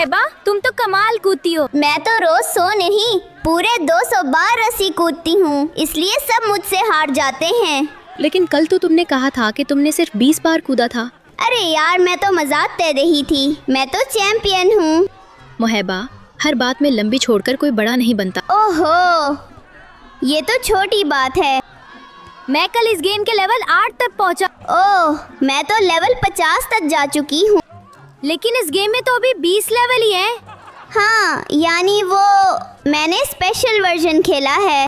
मोहिबा, तुम तो कमाल कूदती हो। मैं तो रोज 100 नहीं पूरे 200 बार रस्सी कूदती हूँ, इसलिए सब मुझसे हार जाते हैं। लेकिन कल तो तुमने कहा था कि तुमने सिर्फ 20 बार कूदा था। अरे यार, मैं तो मजाक कर रही थी, मैं तो चैंपियन हूँ। मोहिबा, हर बात में लंबी छोड़कर कोई बड़ा नहीं बनता। ओहो, ये तो छोटी बात है। मैं कल इस गेम के लेवल 8 तक पहुंचा। ओह, मैं तो लेवल 50 तक जा चुकी हूँ। लेकिन इस गेम में तो अभी 20 लेवल ही है। हाँ, यानी वो मैंने स्पेशल वर्जन खेला है।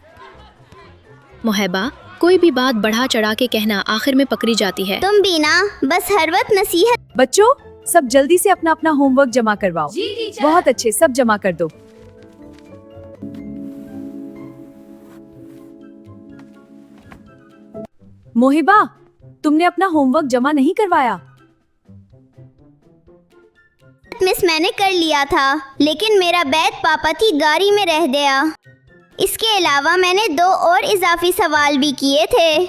मोहिबा, कोई भी बात बढ़ा चढ़ा के कहना आखिर में पकड़ी जाती है। तुम भी ना, बस हर वक्त नसीहत। बच्चों, सब जल्दी से अपना अपना होमवर्क जमा करवाओ। बहुत अच्छे, सब जमा कर दो। मोहिबा, तुमने अपना होमवर्क जमा नहीं करवाया। मिस, मैंने कर लिया था, लेकिन मेरा बैग पापा की गाड़ी में रह गया। इसके अलावा मैंने 2 और इजाफी सवाल भी किए थे।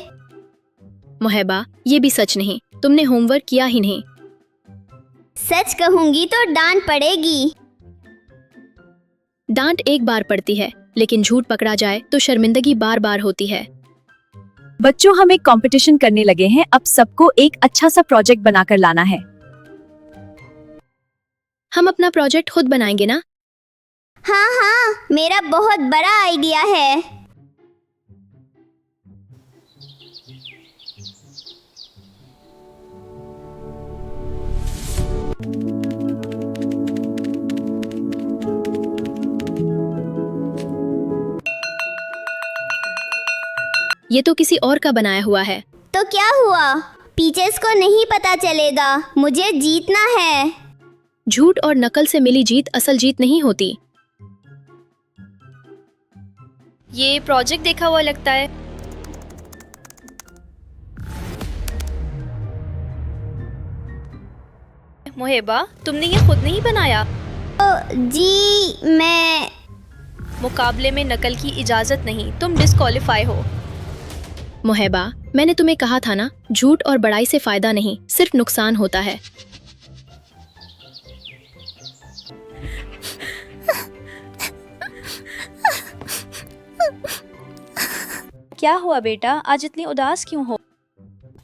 मोहिबा, ये भी सच नहीं, तुमने होमवर्क किया ही नहीं। सच कहूंगी तो डांट पड़ेगी। डांट एक बार पड़ती है, लेकिन झूठ पकड़ा जाए तो शर्मिंदगी बार बार होती है। बच्चों, हम एक कंपटीशन करने लगे हैं। अब सबको एक अच्छा सा प्रोजेक्ट बनाकर लाना है। हम अपना प्रोजेक्ट खुद बनाएंगे ना? हाँ हाँ, मेरा बहुत बड़ा आइडिया है। ये तो किसी और का बनाया हुआ है। तो क्या हुआ? टीचर्स को नहीं पता चलेगा, मुझे जीतना है। झूठ और नकल से मिली जीत असल जीत नहीं होती। ये प्रोजेक्ट देखा हुआ लगता है। मोहिबा, तुमने ये खुद नहीं बनाया? जी, मैं मुकाबले में नकल की इजाजत नहीं, तुम डिस्क्वालीफाई हो। मोहिबा, मैंने तुम्हें कहा था ना, झूठ और बड़ाई से फायदा नहीं, सिर्फ नुकसान होता है। क्या हुआ बेटा, आज इतनी उदास क्यों हो?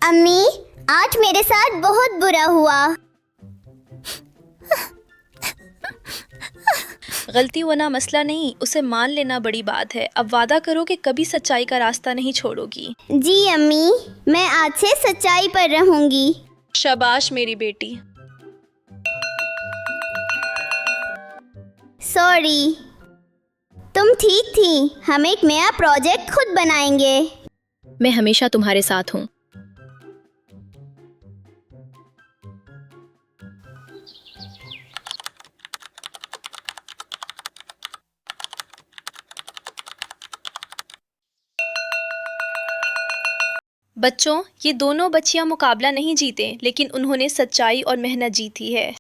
अम्मी, आज मेरे साथ बहुत बुरा हुआ। गलती होना मसला नहीं, उसे मान लेना बड़ी बात है। अब वादा करो कि कभी सच्चाई का रास्ता नहीं छोड़ोगी। जी अम्मी, मैं आज से सच्चाई पर रहूंगी। शाबाश मेरी बेटी। सॉरी। तुम ठीक थी, हम एक नया प्रोजेक्ट खुद बनाएंगे। मैं हमेशा तुम्हारे साथ हूँ। बच्चों, ये दोनों बच्चियां मुकाबला नहीं जीते, लेकिन उन्होंने सच्चाई और मेहनत जीती है।